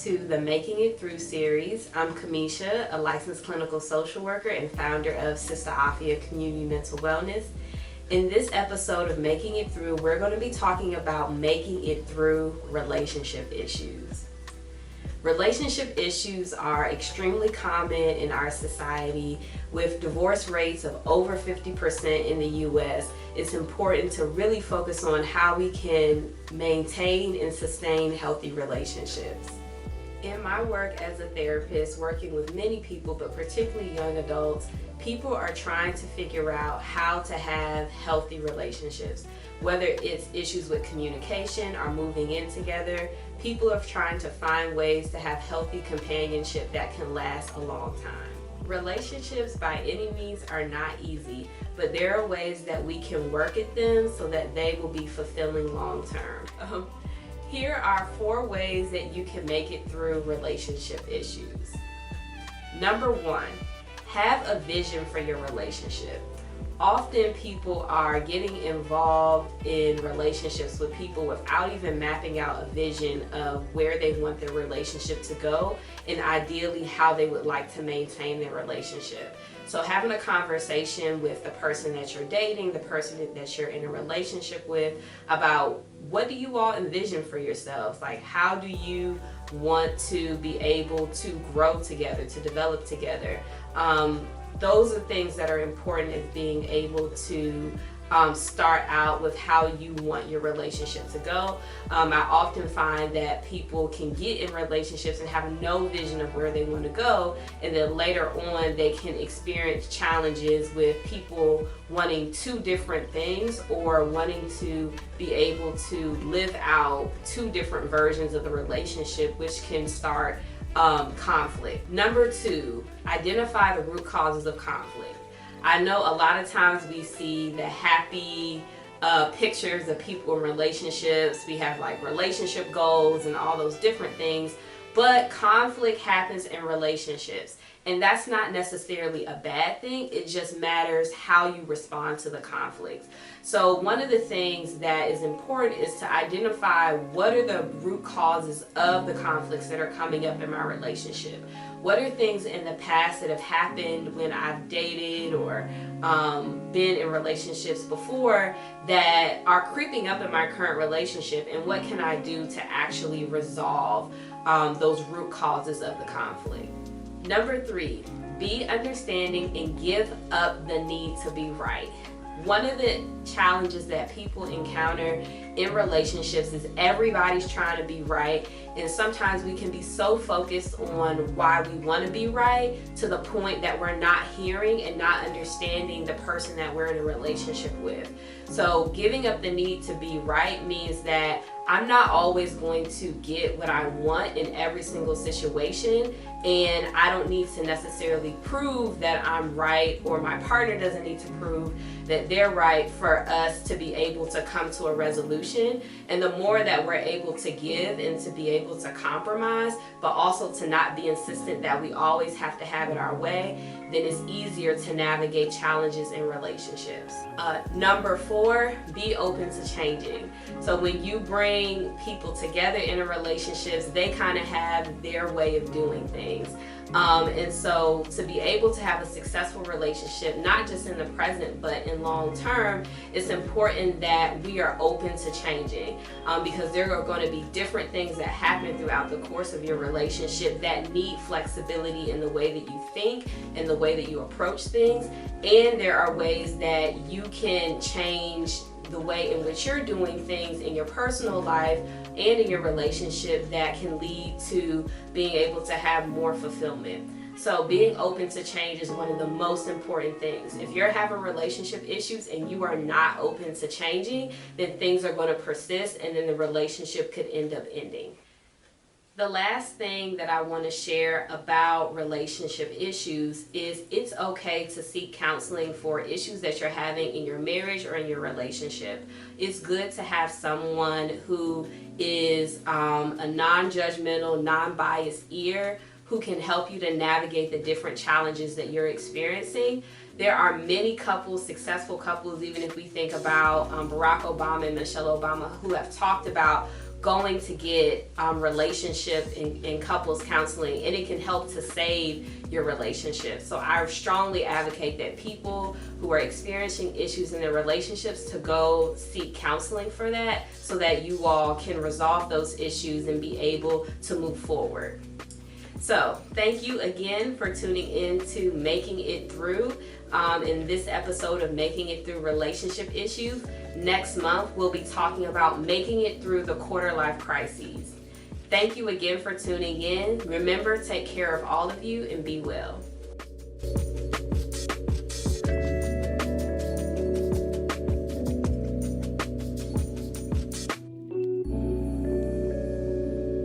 to the Making It Through series. I'm Camesha, a licensed clinical social worker and founder of Sister Afia Community Mental Wellness. In this episode of Making It Through, we're going to be talking about making it through relationship issues. Relationship issues are extremely common in our society. With divorce rates of over 50% in the US, it's important to really focus on how we can maintain and sustain healthy relationships. In my work as a therapist, working with many people, but particularly young adults, people are trying to figure out how to have healthy relationships. Whether it's issues with communication or moving in together, people are trying to find ways to have healthy companionship that can last a long time. Relationships by any means are not easy, but there are ways that we can work at them so that they will be fulfilling long term. Here are 4 ways that you can make it through relationship issues. Number 1, have a vision for your relationship. Often people are getting involved in relationships with people without even mapping out a vision of where they want their relationship to go and ideally how they would like to maintain their relationship. So having a conversation with the person that you're dating, the person that you're in a relationship with, about what do you all envision for yourselves? Like, how do you want to be able to grow together, to develop together? Those are things that are important, is being able to start out with how you want your relationship to go. I often find that people can get in relationships and have no vision of where they want to go, and then later on they can experience challenges with people wanting 2 different things or wanting to be able to live out 2 different versions of the relationship, which can start conflict. Number 2, identify the root causes of conflict. I know a lot of times we see the happy pictures of people in relationships. We have like relationship goals and all those different things, but conflict happens in relationships. And that's not necessarily a bad thing. It just matters how you respond to the conflict. So one of the things that is important is to identify what are the root causes of the conflicts that are coming up in my relationship. What are things in the past that have happened when I've dated or been in relationships before that are creeping up in my current relationship, and what can I do to actually resolve those root causes of the conflict? Number 3, be understanding and give up the need to be right. One of the challenges that people encounter in relationships is everybody's trying to be right, and sometimes we can be so focused on why we want to be right to the point that we're not hearing and not understanding the person that we're in a relationship with. So giving up the need to be right means that I'm not always going to get what I want in every single situation, and I don't need to necessarily prove that I'm right, or my partner doesn't need to prove that they're right for us to be able to come to a resolution. And the more that we're able to give and to be able to compromise, but also to not be insistent that we always have to have it our way, then it's easier to navigate challenges in relationships. Number 4, be open to changing. So when you bring people together in a relationship, they kind of have their way of doing things. And so to be able to have a successful relationship, not just in the present, but in long term, it's important that we are open to changing, because there are going to be different things that happen throughout the course of your relationship that need flexibility in the way that you think and the way that you approach things. And there are ways that you can change the way in which you're doing things in your personal life and in your relationship that can lead to being able to have more fulfillment. So being open to change is one of the most important things. If you're having relationship issues and you are not open to changing, then things are going to persist, and then the relationship could end up ending. The last thing that I want to share about relationship issues is it's okay to seek counseling for issues that you're having in your marriage or in your relationship. It's good to have someone who is a non-judgmental, non-biased ear who can help you to navigate the different challenges that you're experiencing. There are many couples, successful couples, even if we think about Barack Obama and Michelle Obama, who have talked about going to get relationship and couples counseling, and it can help to save your relationship. So I strongly advocate that people who are experiencing issues in their relationships to go seek counseling for that, so that you all can resolve those issues and be able to move forward. So thank you again for tuning in to Making It Through in this episode of Making It Through Relationship Issues. Next month, we'll be talking about making it through the quarter life crises. Thank you again for tuning in. Remember, take care of all of you and be well.